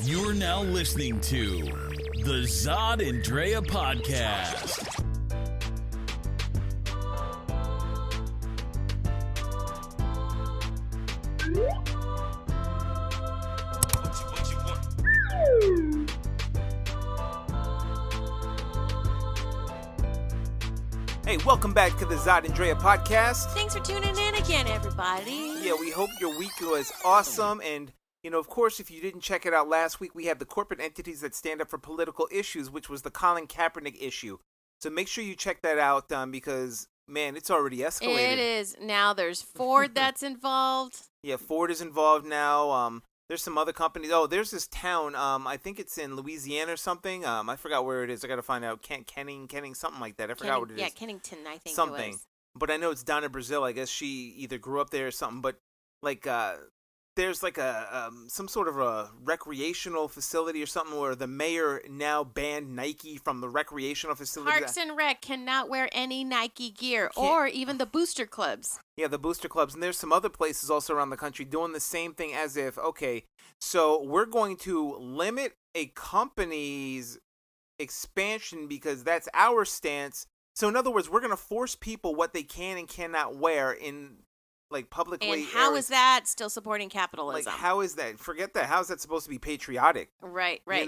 You're now listening to the Zod and Drea podcast. Hey, welcome back to the Zod and Drea podcast. Thanks for tuning in again, everybody. Yeah, we hope your week was awesome. And, of course, if you didn't check it out last week, we have the corporate entities that stand up for political issues, which was the Colin Kaepernick issue. So make sure you check that out because, man, it's already escalated. It is. Now there's Ford that's involved. Yeah, Ford is involved now. There's some other companies. Oh, there's this town. I think it's in Louisiana or something. I forgot where it is. I got to find out. Kenning, something like that. I forgot what it is. Yeah, Kennington, I think something. it was. But I know it's down in Brazil. I guess she either grew up there or something. But there's like some sort of a recreational facility or something where the mayor now banned Nike from the recreational facility. Parks and Rec cannot wear any Nike gear or even the booster clubs. Yeah, the booster clubs. And there's some other places also around the country doing the same thing as if, okay, so we're going to limit a company's expansion because that's our stance. So in other words, we're going to force people what they can and cannot wear in like publicly. And how is that still supporting capitalism? Like, how is that? Forget that. How is that supposed to be patriotic? Right. But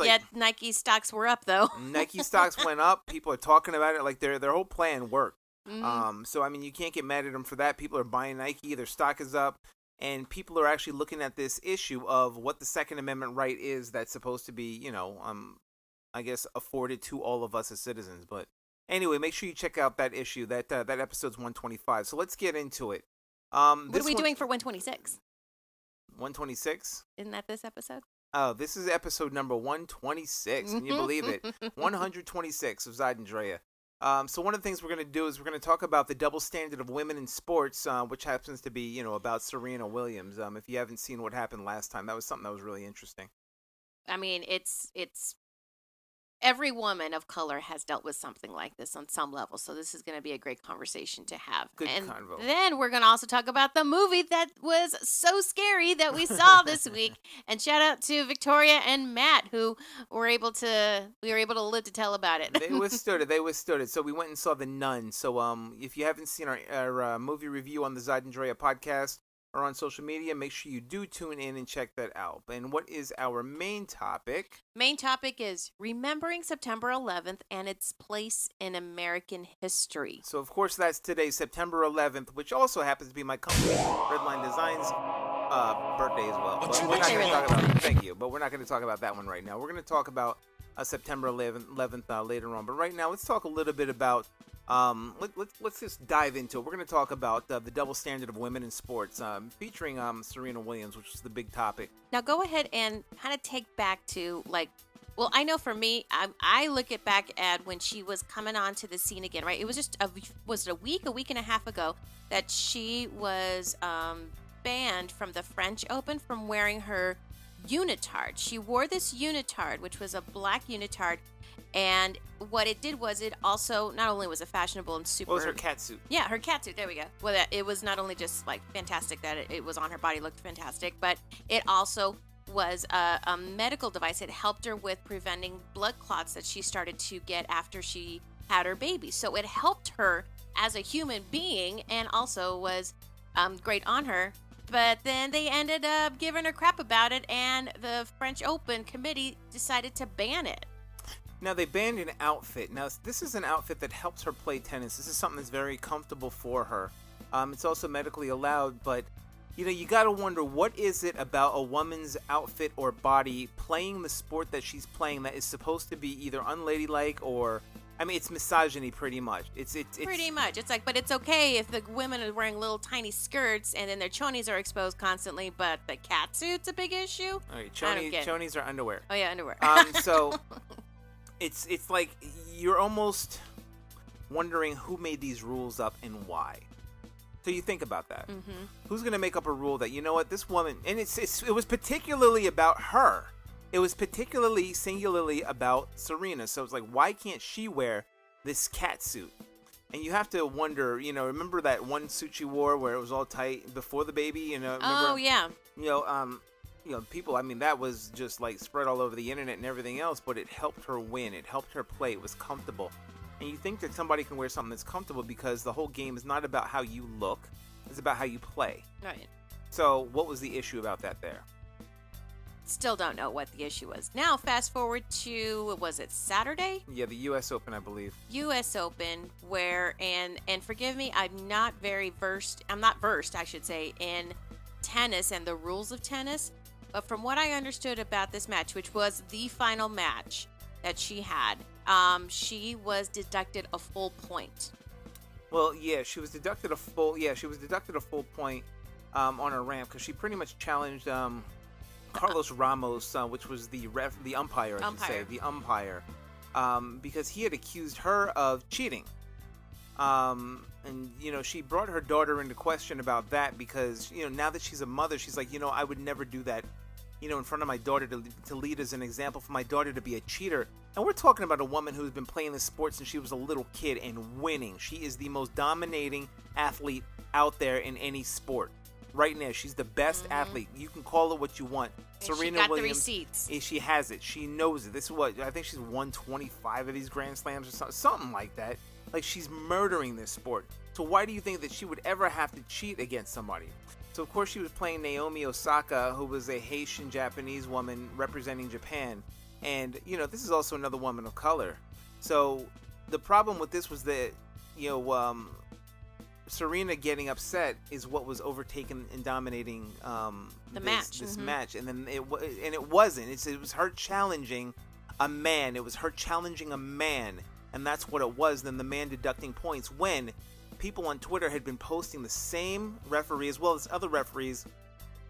yet Nike stocks were up, though. Nike stocks went up. People are talking about it. Like, their whole plan worked. Mm-hmm. So, I mean, you can't get mad at them for that. People are buying Nike. Their stock is up. And people are actually looking at this issue of what the Second Amendment right is that's supposed to be, I guess, afforded to all of us as citizens. But anyway, make sure you check out that issue. That episode's 125. So let's get into it. What are we doing for 126? 126? Isn't that this episode? Oh, this is episode number 126. Can you believe it? 126 of Zod and Drea. So one of the things we're going to do is we're going to talk about the double standard of women in sports, which happens to be, about Serena Williams. If you haven't seen what happened last time, that was something that was really interesting. I mean, it's every woman of color has dealt with something like this on some level. So this is going to be a great conversation to have. Good and convo. Then we're going to also talk about the movie that was so scary that we saw this week. And shout out to Victoria and Matt who we were able to live to tell about it. They withstood it. So we went and saw The Nun. So if you haven't seen our movie review on the Zod and Drea podcast or on social media, make sure you do tune in and check that out. And what is our main topic? Main topic is remembering September 11th and its place in American history. So, of course, that's today, September 11th, which also happens to be my company, Redline Designs, birthday as well. But we're not going to talk about. Thank you. But we're not going to talk about that one right now. We're going to talk about September 11th later on. But right now, let's talk a little bit about. Let's just dive into it. We're going to talk about the double standard of women in sports, featuring Serena Williams, which is the big topic. Now go ahead and kind of take back to I know for me, I look back at when she was coming onto the scene again, right? It was just a week and a half ago that she was banned from the French Open from wearing her unitard. She wore this unitard, which was a black unitard. And what it did was it also not only was a fashionable and super... What was her catsuit? Yeah, her catsuit. There we go. Well, it was not only just fantastic that it was on her body, looked fantastic, but it also was a medical device. It helped her with preventing blood clots that she started to get after she had her baby. So it helped her as a human being and also was great on her. But then they ended up giving her crap about it, and the French Open committee decided to ban it. Now, they banned an outfit. Now, this is an outfit that helps her play tennis. This is something that's very comfortable for her. It's also medically allowed, but, you got to wonder, what is it about a woman's outfit or body playing the sport that she's playing that is supposed to be either unladylike or... I mean, it's misogyny pretty much. It's pretty much. It's but it's okay if the women are wearing little tiny skirts and then their chonies are exposed constantly, but the catsuit's a big issue? All right, chonies are underwear. Oh, yeah, underwear. So... It's like you're almost wondering who made these rules up and why. So you think about that. Mm-hmm. Who's going to make up a rule that, this woman... And it was particularly about her. It was particularly singularly about Serena. So it's like, why can't she wear this catsuit? And you have to wonder, remember that one suit she wore where it was all tight before the baby? Remember, oh, yeah. people, I mean, that was just like spread all over the internet and everything else, but it helped her win. It helped her play. It was comfortable. And you think that somebody can wear something that's comfortable because the whole game is not about how you look, it's about how you play. Right. So what was the issue about that there? Still don't know what the issue was. Now, fast forward to, was it Saturday? Yeah, the U.S. Open, I believe. U.S. Open, where, and forgive me, I'm not versed, I should say, in tennis and the rules of tennis. But from what I understood about this match, which was the final match that she had, she was deducted a full point. Well, yeah, she was deducted a full point on her ramp because she pretty much challenged Carlos Ramos, which was the umpire, because he had accused her of cheating. And she brought her daughter into question about that because now that she's a mother, she's like, I would never do that, in front of my daughter to lead as an example for my daughter to be a cheater. And we're talking about a woman who's been playing this sport since she was a little kid and winning. She is the most dominating athlete out there in any sport. Right now, she's the best athlete. You can call it what you want. And Serena she got Williams, the receipts. She has it. She knows it. This is what I think she's won 25 of these Grand Slams or something like that. Like, she's murdering this sport. So why do you think that she would ever have to cheat against somebody? So of course she was playing Naomi Osaka, who was a Haitian Japanese woman representing Japan, and this is also another woman of color. So the problem with this was that Serena getting upset is what was overtaken and dominating this match, and then it wasn't. It was her challenging a man. It was her challenging a man, and that's what it was. Then the man deducting points when people on Twitter had been posting the same referee as well as other referees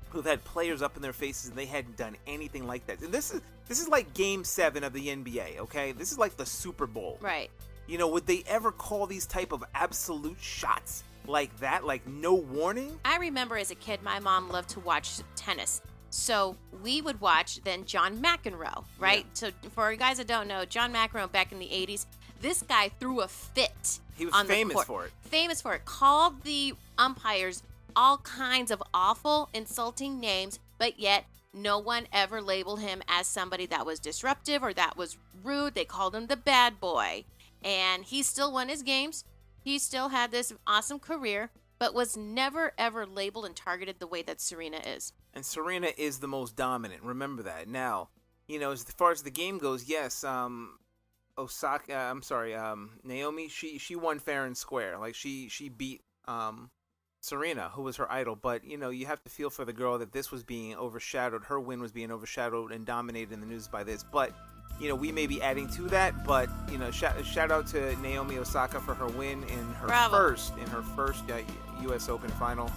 who've had players up in their faces and they hadn't done anything like that. And this is like Game 7 of the NBA. Okay, this is like the Super Bowl. Right. Would they ever call these type of absolute shots like that, like no warning? I remember as a kid, my mom loved to watch tennis. So we would watch then John McEnroe, right? Yeah. So for you guys that don't know, John McEnroe back in the 80s, this guy threw a fit. He was famous for it. Famous for it. Called the umpires all kinds of awful, insulting names, but yet no one ever labeled him as somebody that was disruptive or that was rude. They called him the bad boy. And he still won his games. He still had this awesome career, but was never, ever labeled and targeted the way that Serena is. And Serena is the most dominant. Remember that. Now, as far as the game goes, yes, Naomi, she won fair and square. Like, she beat Serena, who was her idol. But, you have to feel for the girl that this was being overshadowed. Her win was being overshadowed and dominated in the news by this. But we may be adding to that, but shout out to Naomi Osaka for her win in her first U.S. Open final.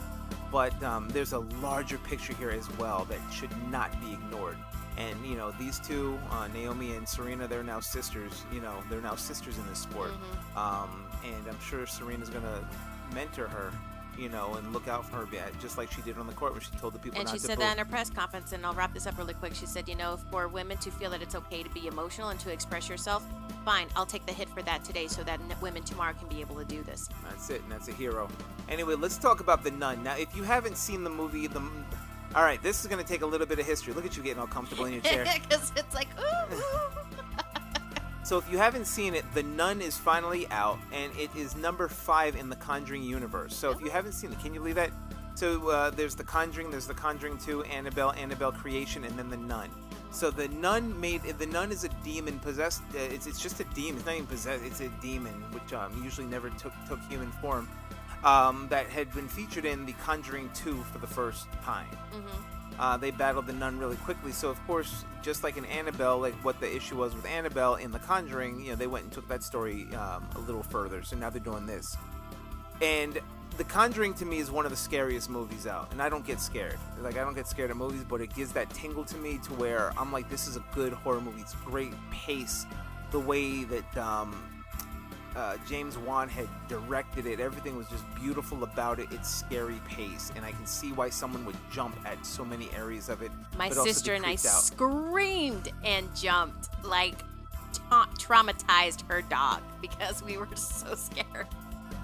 But there's a larger picture here as well that should not be ignored. And these two, Naomi and Serena, they're now sisters. They're now sisters in this sport. And I'm sure Serena's gonna mentor her. And look out for her, just like she did on the court when she told the people not to. And she said that in her press conference, and I'll wrap this up really quick. She said, for women to feel that it's okay to be emotional and to express yourself, fine, I'll take the hit for that today so that women tomorrow can be able to do this. That's it, and that's a hero. Anyway, let's talk about The Nun. Now, if you haven't seen the movie, all right, this is going to take a little bit of history. Look at you getting all comfortable in your chair. Because it's like, ooh. So if you haven't seen it, The Nun is finally out, and it is number 5 in the Conjuring universe. So if you haven't seen it, can you believe that? So there's The Conjuring, there's The Conjuring 2, Annabelle Creation, and then The Nun. So The Nun is a demon possessed. It's just a demon. It's not even possessed. It's a demon, which usually never took human form. That had been featured in The Conjuring 2 for the first time. They battled the nun really quickly. So, of course, just like in Annabelle, like what the issue was with Annabelle in The Conjuring, they went and took that story a little further. So now they're doing this. And The Conjuring, to me, is one of the scariest movies out. And I don't get scared. Like, I don't get scared of movies, but it gives that tingle to me to where I'm like, this is a good horror movie. It's great pace. The way that James Wan had directed it, everything was just beautiful about it. It's scary pace, and I can see why someone would jump at so many areas of it. My sister and I screamed and jumped, like traumatized her dog because we were so scared.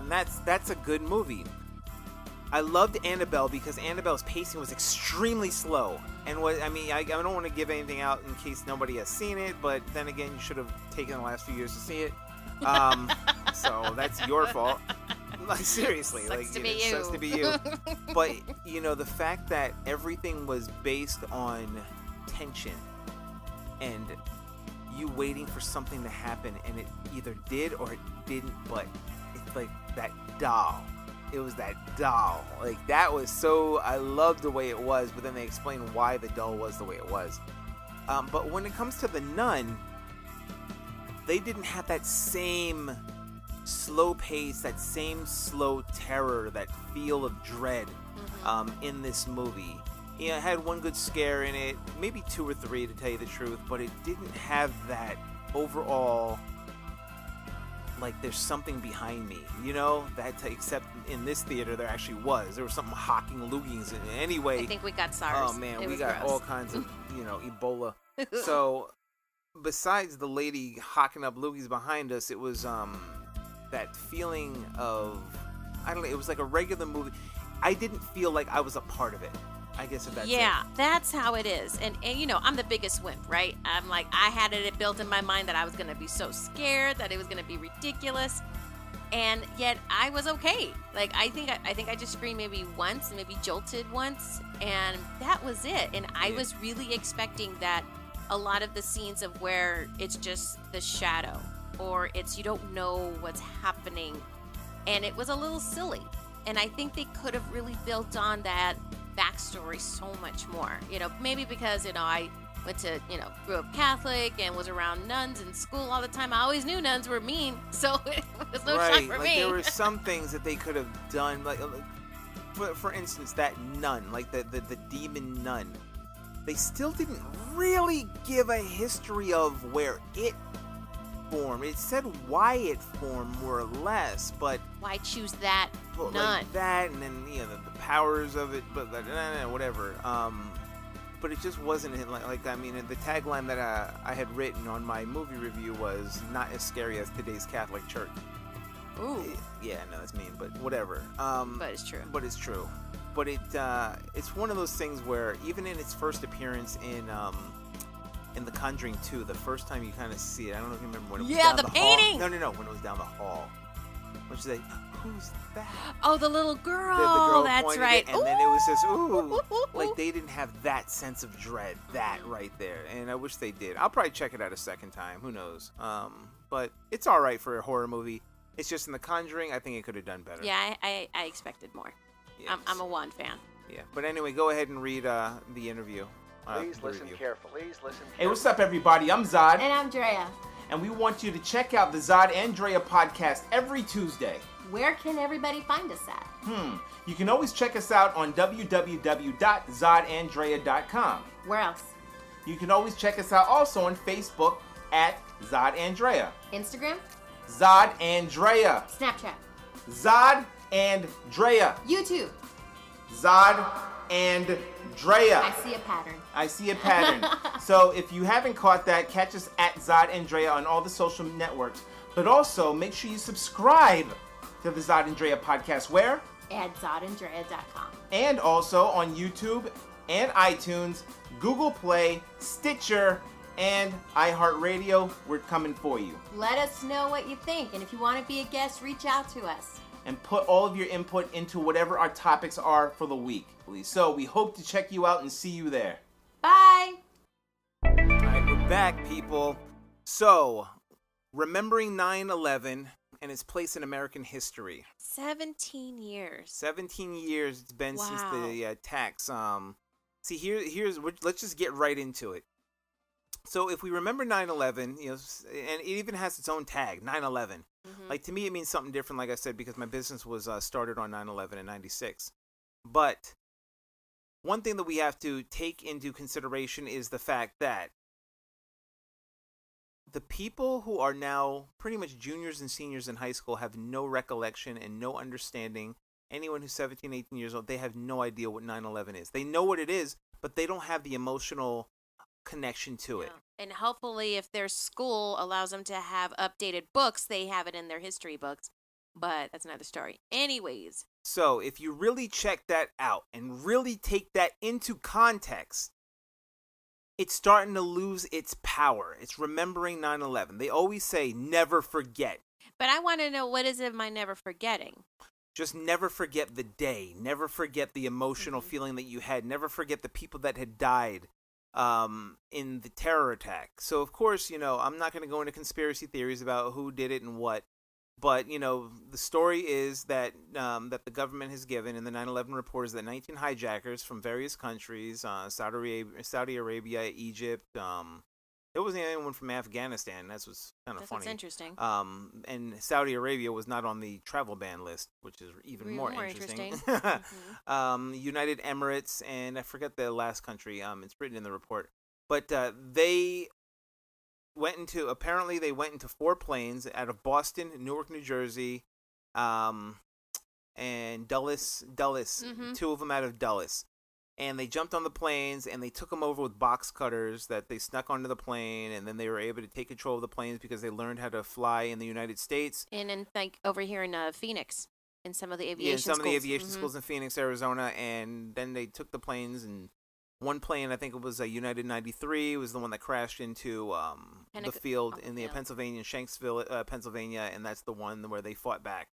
And that's a good movie. I loved Annabelle because Annabelle's pacing was extremely slow. And I don't want to give anything out in case nobody has seen it, but then again, you should have taken the last few years to see it. So that's your fault. Like, seriously, Sucks to be it sucks to be you. But the fact that everything was based on tension and you waiting for something to happen, and it either did or it didn't. But it's like that doll. It was that doll. Like, that was so. I loved the way it was, but then they explained why the doll was the way it was. But when it comes to the Nun, they didn't have that same slow pace, that same slow terror, that feel of dread in this movie. It had one good scare in it, maybe 2 or 3 to tell you the truth, but it didn't have that overall, like, there's something behind me, except in this theater there actually was. There was something hawking loogies. Anyway, I think we got SARS. Oh man, it we was got gross. all kinds of, Ebola. So besides the lady hawking up loogies behind us, it was that feeling of, I don't know, it was like a regular movie. I didn't feel like I was a part of it. I guess if that's Yeah, that's how it is. And I'm the biggest wimp, right? I'm like, I had it built in my mind that I was going to be so scared, that it was going to be ridiculous. And yet I was okay. Like, I think I just screamed maybe once, maybe jolted once, and that was it. And I was really expecting that a lot of the scenes of where it's just the shadow, or it's you don't know what's happening, and it was a little silly. And I think they could have really built on that backstory so much more. Maybe because, I went to, grew up Catholic and was around nuns in school all the time. I always knew nuns were mean, so it was no shock for me. There were some things that they could have done, like for instance, that nun, like the demon nun. They still didn't really give a history of where it formed. It said why it formed, more or less, but why choose that nun? Like that, and then the powers of it, but whatever. But it just wasn't like the tagline that I had written on my movie review was not as scary as today's Catholic Church. Ooh. Yeah, no, that's mean, but whatever. But it's true. But it's true. But it's one of those things where even in its first appearance in The Conjuring 2, the first time you kind of see it, I don't know if you remember when it was down the painting. Hall. No, when it was down the hall. When she's like, who's that? Oh, the little girl. The girl that's right. And then it was just, ooh. Like, they didn't have that sense of dread, that right there. And I wish they did. I'll probably check it out a second time. Who knows? But it's all right for a horror movie. It's just in The Conjuring, I think it could have done better. Yeah, I expected more. Yes. I'm a Juan fan. Yeah, but anyway, go ahead and read the interview. Please listen carefully. Hey, what's up, everybody? I'm Zod. And I'm Drea. And we want you to check out the Zod and Drea podcast every Tuesday. Where can everybody find us at? You can always check us out on www.zodanddrea.com. Where else? You can always check us out also on Facebook at Zod and Drea. Instagram? Zod and Drea. Snapchat? Zod and Drea. YouTube? Zod and Drea. I see a pattern. So if you haven't caught that, catch us at Zod and Drea on all the social networks. But also, make sure you subscribe to the Zod and Drea podcast. Where? At zodanddrea.com. And also on YouTube and iTunes, Google Play, Stitcher, and iHeartRadio. We're coming for you. Let us know what you think. And if you want to be a guest, reach out to us. And put all of your input into whatever our topics are for the week. So we hope to check you out and see you there. Bye! All right, we're back, people. So, remembering 9/11 and its place in American history. 17 years. 17 years it's been since Wow. the attacks. Let's just get right into it. So if we remember 9/11, and it even has its own tag, 9/11. Like, to me, it means something different, like I said, because my business was started on 9/11 in 96. But one thing that we have to take into consideration is the fact that the people who are now pretty much juniors and seniors in high school have no recollection and no understanding. Anyone who's 17, 18 years old, they have no idea what 9/11 is. They know what it is, but they don't have the emotional connection to it. And hopefully, if their school allows them to have updated books, they have it in their history books. But that's another story. Anyways, So if you really check that out and really take that into context, it's starting to lose its power. It's remembering 9/11. They always say never forget. But I want to know, what is it am I never forgetting? Just never forget the day. Never forget the emotional feeling that you had. Never forget the people that had died in the terror attack. So, of course, I'm not going to go into conspiracy theories about who did it and what. But, the story is that that the government has given in the 9/11 report is that 19 hijackers from various countries, Saudi Arabia, Egypt, there wasn't anyone from Afghanistan. That was kind of funny. That's interesting. And Saudi Arabia was not on the travel ban list, which is even more interesting. United Emirates, and I forget the last country. It's written in the report. But they went into 4 planes out of Boston, Newark, New Jersey, and Dulles, 2 of them out of Dulles. And they jumped on the planes and they took them over with box cutters that they snuck onto the plane, and then they were able to take control of the planes because they learned how to fly in the United States. And in over here in Phoenix, in some of the aviation schools. Of the aviation schools in Phoenix, Arizona, and then they took the planes, and one plane, I think it was a United 93, was the one that crashed into the field in the Pennsylvania, Shanksville, Pennsylvania, and that's the one where they fought back.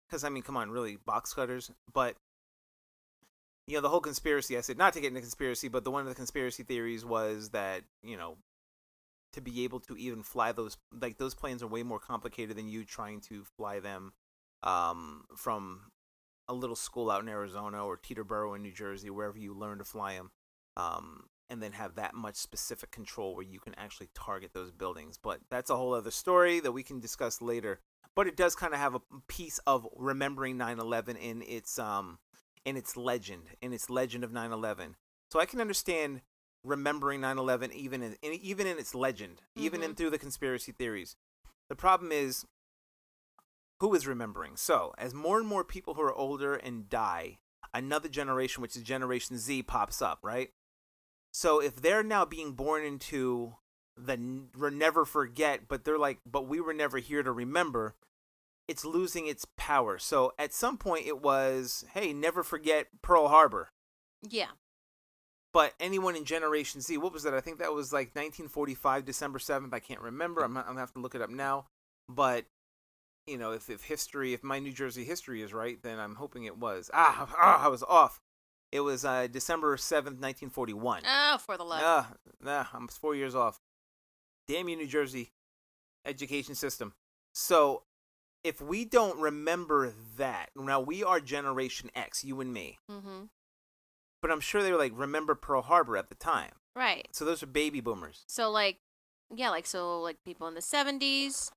Because, I mean, come on, really, box cutters? But, the whole conspiracy, I said, not to get into conspiracy, but one of the conspiracy theories was that, to be able to even fly those planes are way more complicated than you trying to fly them from a little school out in Arizona or Teterboro in New Jersey, wherever you learn to fly them. And then have that much specific control where you can actually target those buildings. But that's a whole other story that we can discuss later. But it does kind of have a piece of remembering 9/11 in its legend of 9/11. So I can understand remembering 9/11 even in its legend, even in through the conspiracy theories. The problem is, who is remembering? So as more and more people who are older and die, another generation, which is Generation Z, pops up, right? So if they're now being born into the never forget, but they're like, but we were never here to remember, it's losing its power. So at some point it was, hey, never forget Pearl Harbor. Yeah. But anyone in Generation Z, what was that? I think that was like 1945, December 7th. I can't remember. I'm going to have to look it up now. But, if my New Jersey history is right, then I'm hoping it was. I was off. It was December 7th, 1941. Oh, for the love. I'm 4 years off. Damn you, New Jersey education system. So, if we don't remember that, now we are Generation X, you and me. Mm-hmm. But I'm sure they were like, remember Pearl Harbor at the time. Right. So those are baby boomers. So people in the 70s,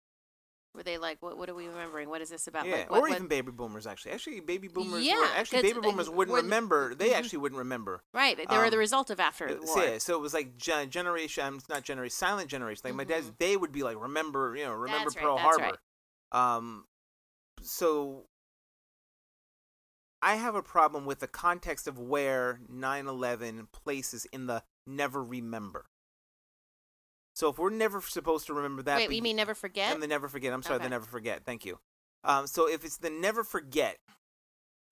were they like, what are we remembering? What is this about? Yeah, like, even baby boomers, actually. Actually, baby boomers baby boomers wouldn't remember. They actually wouldn't remember. Right, they were the result of after the war. Yeah, so it was like silent generation. Like my dad's, they would be like, remember Pearl Harbor. Right. So I have a problem with the context of where 9/11 places in the never remember. So if we're never supposed to remember that... Wait, you mean never forget? And the never forget. I'm sorry, okay. The never forget. Thank you. So if it's the never forget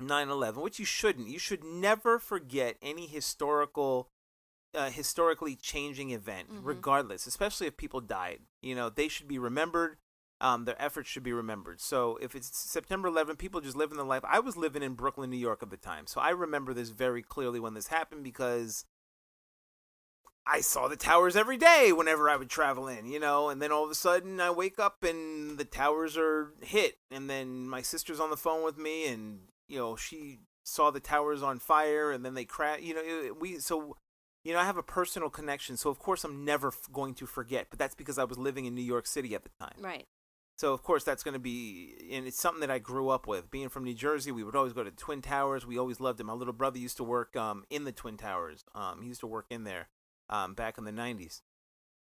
9/11, which you shouldn't. You should never forget any historically changing event, regardless, especially if people died. They should be remembered. Their efforts should be remembered. So if it's September 11th, people just living their life. I was living in Brooklyn, New York at the time. So I remember this very clearly when this happened because I saw the towers every day whenever I would travel in, and then all of a sudden I wake up and the towers are hit. And then my sister's on the phone with me and, she saw the towers on fire and then they crashed. I have a personal connection. So of course I'm never going to forget, but that's because I was living in New York City at the time. Right. So of course that's going to be, and it's something that I grew up with. Being from New Jersey, we would always go to Twin Towers. We always loved it. My little brother used to work in the Twin Towers. He used to work in there. Back in the 90s.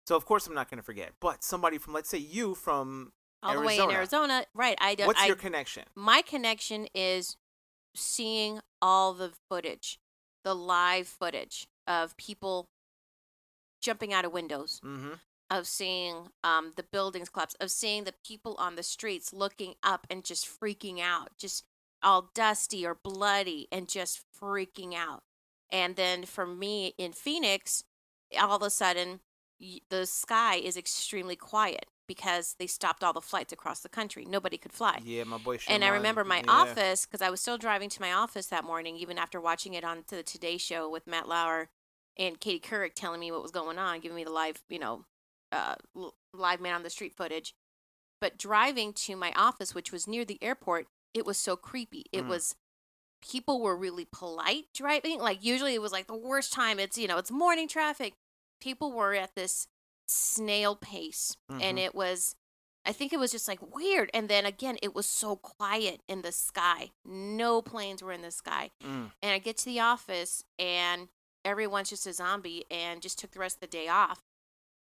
So, of course, I'm not going to forget. But somebody from, let's say you from all Arizona. the way in Arizona. Right. What's your connection? My connection is seeing all the footage, the live footage of people jumping out of windows, of seeing the buildings collapse, of seeing the people on the streets looking up and just freaking out, just all dusty or bloody and just freaking out. And then for me in Phoenix, all of a sudden, the sky is extremely quiet because they stopped all the flights across the country. Nobody could fly. Yeah, my boy. And I remember my yeah. office, because I was still driving to my office that morning, even after watching it on the Today Show with Matt Lauer and Katie Couric telling me what was going on, giving me the live, live man on the street footage. But driving to my office, which was near the airport, it was so creepy. It was, people were really polite driving. Like usually it was like the worst time. It's, it's morning traffic. People were at this snail pace, and it was, I think it was just like weird. And then again, it was so quiet in the sky. No planes were in the sky. And I get to the office and everyone's just a zombie and just took the rest of the day off.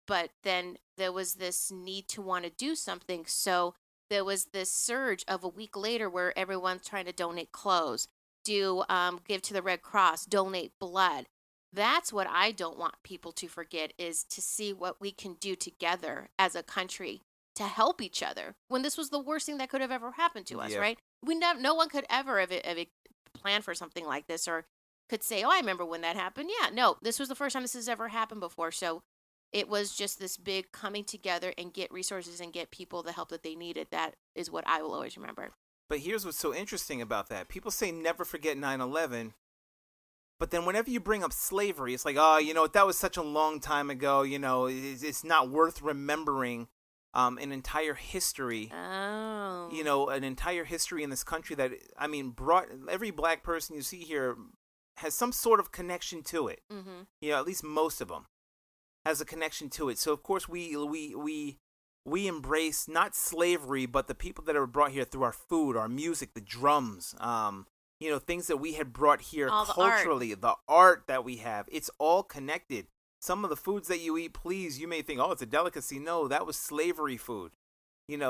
But then there was this need to want to do something. So there was this surge of a week later where everyone's trying to donate clothes, give to the Red Cross, donate blood. That's what I don't want people to forget, is to see what we can do together as a country to help each other when this was the worst thing that could have ever happened to us, right? No one could ever have planned for something like this or could say, oh, I remember when that happened. Yeah, no, this was the first time this has ever happened before. So it was just this big coming together and get resources and get people the help that they needed. That is what I will always remember. But here's what's so interesting about that. People say never forget 9/11. But then whenever you bring up slavery, it's like, oh, that was such a long time ago. It's not worth remembering an entire history. Oh. An entire history in this country that, brought every black person you see here has some sort of connection to it. At least most of them has a connection to it. So, of course, we embrace not slavery, but the people that are brought here through our food, our music, the drums, things that we had brought here all culturally, the art that we have. It's all connected. Some of the foods that you eat, please, you may think, oh, it's a delicacy. No, that was slavery food. We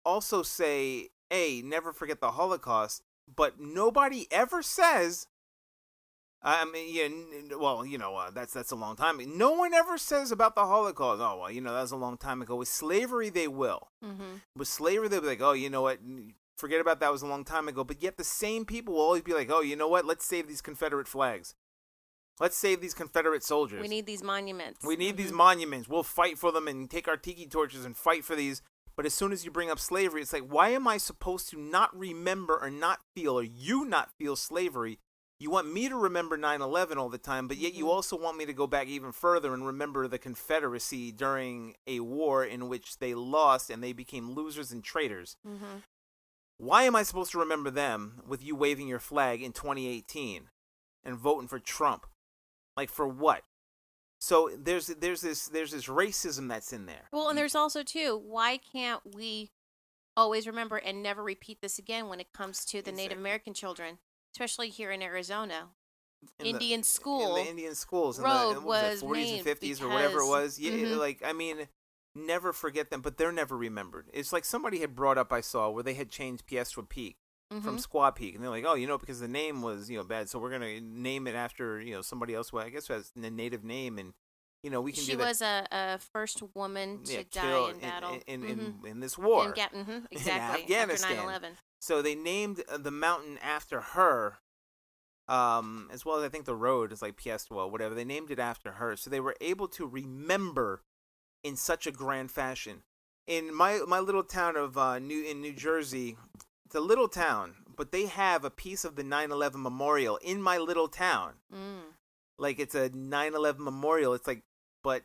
also say, hey, never forget the Holocaust, but nobody ever says, that's a long time. No one ever says about the Holocaust, oh, well, that was a long time ago. With slavery, they will. With slavery, they'll be like, oh, you know what? Forget about that was a long time ago. But yet the same people will always be like, oh, you know what? Let's save these Confederate flags. Let's save these Confederate soldiers. We need these monuments. We need these monuments. We'll fight for them and take our tiki torches and fight for these. But as soon as you bring up slavery, it's like, why am I supposed to not remember or not feel, or you not feel slavery? You want me to remember 9/11 all the time, but yet you also want me to go back even further and remember the Confederacy during a war in which they lost and they became losers and traitors. Why am I supposed to remember them with you waving your flag in 2018 and voting for Trump? Like, for what? So there's this racism that's in there. Well, and there's also too, why can't we always remember and never repeat this again when it comes to the Native American children, especially here in Arizona? Indian school. In the Indian schools. Road in the was 40s and 50s because, or whatever it was. Yeah, never forget them, but they're never remembered. It's like somebody had brought up, I saw, where they had changed PS to a Peak from Squaw Peak. And they're like, oh, because the name was, bad, so we're going to name it after, somebody else who I guess has a native name. And, we can she do that. Was a first woman to die in battle. In this war. Exactly. In Afghanistan. After 9/11. So they named the mountain after her. As well as I think the road is like PS, whatever. They named it after her. So they were able to remember in such a grand fashion. In my little town of New Jersey, it's a little town, but they have a piece of the 9/11 memorial in my little town. Like, it's a 9/11 memorial. It's like, but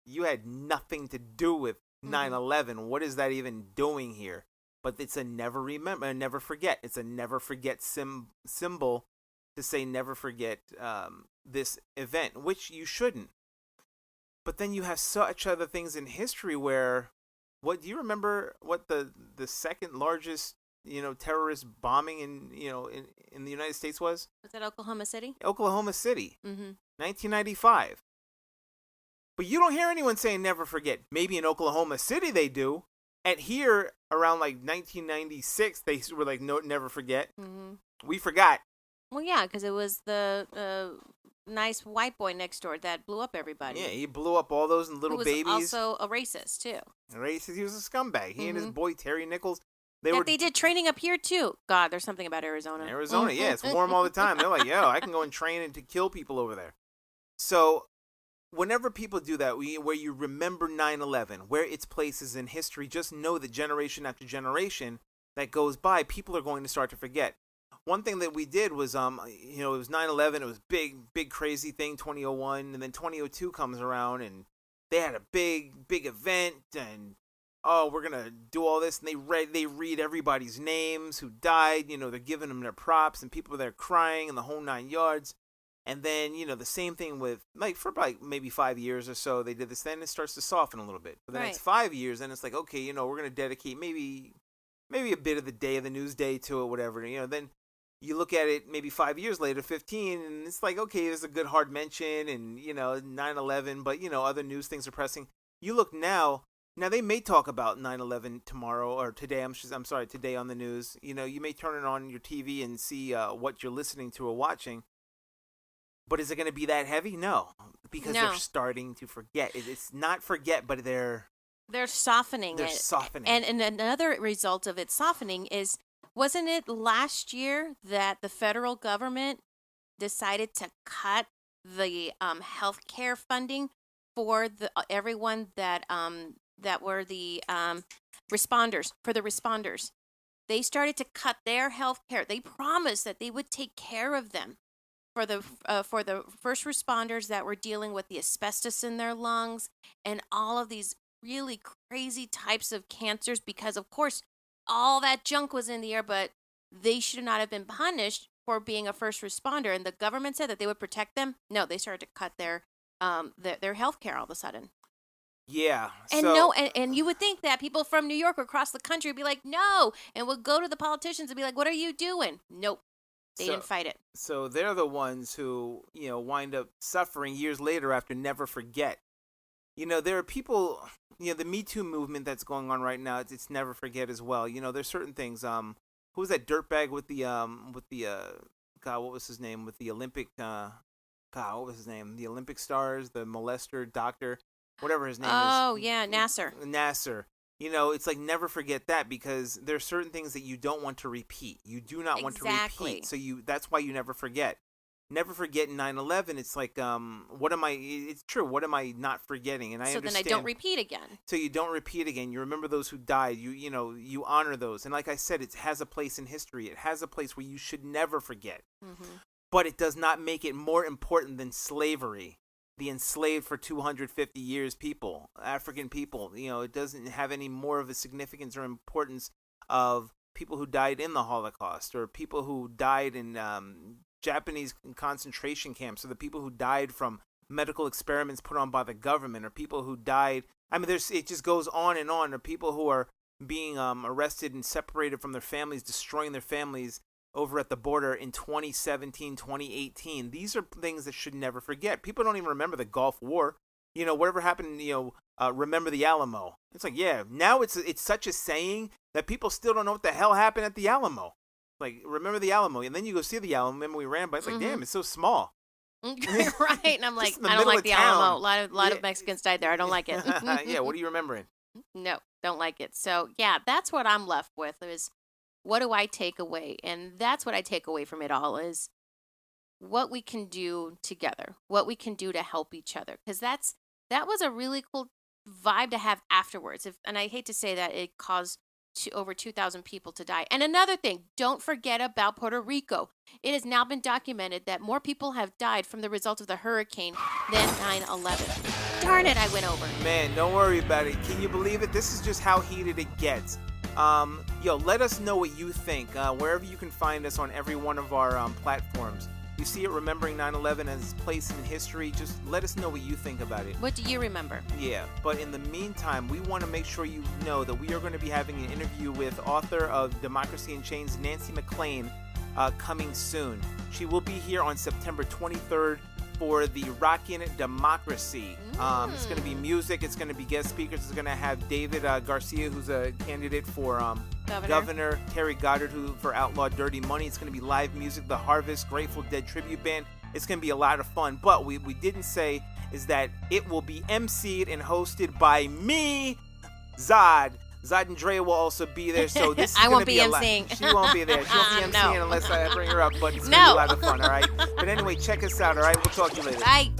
you had nothing to do with 9/11. What is that even doing here? But it's a never forget. It's a never forget symbol to say never forget this event, which you shouldn't. But then you have such other things in history where, do you remember what the second largest, terrorist bombing in the United States was? Was that Oklahoma City? Oklahoma City, 1995. But you don't hear anyone saying never forget. Maybe in Oklahoma City they do. And here, around like 1996, they were like, no, never forget. We forgot. Well, yeah, because it was the nice white boy next door that blew up everybody. Yeah, he blew up all those little babies. Also a racist, too. A racist. He was a scumbag. He and his boy, Terry Nichols. They did training up here too. God, there's something about Arizona. Yeah, it's warm all the time. They're like, yo, I can go and train and to kill people over there. So whenever people do that, where you remember 9/11, where its place is in history, just know that generation after generation that goes by, people are going to start to forget. One thing that we did was, it was 9/11. It was big, crazy thing, 2001, and then 2002 comes around, and they had a big event, and we're gonna do all this, and they read everybody's names who died. They're giving them their props, and people are there crying, and the whole 9 yards. And then the same thing with for maybe 5 years or so they did this. Then it starts to soften a little bit. For the next 5 years, then it's like, okay, we're gonna dedicate maybe a bit of the day of the news day to it, whatever. Then you look at it maybe 5 years later, 15, and it's like, okay, there's a good hard mention, and 9/11, but other news things are pressing. You look now they may talk about 9/11 tomorrow or today. I'm sorry, today on the news. You may turn it on your TV and see what you're listening to or watching. But is it going to be that heavy? No, because they're starting to forget. It's not forget, but they're softening it. They're softening. And another result of it softening is, wasn't it last year that the federal government decided to cut the health care funding for everyone that were the responders, for the responders? They started to cut their health care. They promised that they would take care of them. For the first responders that were dealing with the asbestos in their lungs and all of these really crazy types of cancers, because of course all that junk was in the air, but they should not have been punished for being a first responder. And the government said that they would protect them. No, they started to cut their health care all of a sudden. Yeah. And you would think that people from New York or across the country would be like, no, and would go to the politicians and be like, what are you doing? Nope. They didn't fight it. So they're the ones who, wind up suffering years later after never forget. There are people, the Me Too movement that's going on right now, it's never forget as well. There's certain things. Who was that dirtbag with the God, what was his name? With the Olympic, God, what was his name? The Olympic stars, the molester, doctor, whatever his name is. Oh, yeah, Nasser. It's like, never forget that, because there are certain things that you don't want to repeat. You do not want to repeat. So that's why you never forget. Never forget 9/11. It's like, it's true. What am I not forgetting? And I understand. So then I don't repeat again. So you don't repeat again. You remember those who died. You honor those. And like I said, it has a place in history. It has a place where you should never forget. Mm-hmm. But it does not make it more important than slavery. The enslaved for 250 years people, African people. It doesn't have any more of a significance or importance of people who died in the Holocaust, or people who died in Japanese concentration camps, or the people who died from medical experiments put on by the government, or people who died. It just goes on, or people who are being arrested and separated from their families, destroying their families over at the border in 2017, 2018. These are things that should never forget. People don't even remember the Gulf War. Whatever happened, remember the Alamo. It's like, yeah, now it's such a saying that people still don't know what the hell happened at the Alamo. Like, remember the Alamo. And then you go see the Alamo. Remember we ran by. It's like, damn, it's so small. Right. And I'm like, I don't like the Alamo. A lot of Mexicans died there. I don't like it. Yeah, what are you remembering? No, don't like it. So, yeah, that's what I'm left with is, what do I take away? And that's what I take away from it all, is what we can do together, what we can do to help each other. Because that was a really cool vibe to have afterwards. And I hate to say that it caused over 2,000 people to die. And another thing, don't forget about Puerto Rico. It has now been documented that more people have died from the result of the hurricane than 9/11. Darn it, I went over. Man, don't worry about it. Can you believe it? This is just how heated it gets. Let us know what you think, wherever you can find us on every one of our platforms. You see it, remembering 9/11 as place in history, just let us know what you think about it. What do you remember? Yeah, but in the meantime, we want to make sure you know that we are going to be having an interview with author of Democracy in Chains, Nancy McLean, coming soon. She will be here on September 23rd for the Rockin' Democracy. It's going to be music. It's going to be guest speakers. It's going to have David Garcia, who's a candidate for Governor. Terry Goddard, who for Outlaw Dirty Money. It's going to be live music. The Harvest, Grateful Dead tribute band. It's going to be a lot of fun. But we didn't say is that it will be emceed and hosted by me, Zod, Zod and Drea will also be there, so this is I gonna won't be a lot. emceeing. She won't be there. She won't be No. emceeing unless I bring her up, but it's gonna be No. a lot of fun, all right? But anyway, check us out, all right? We'll talk to you later. Bye.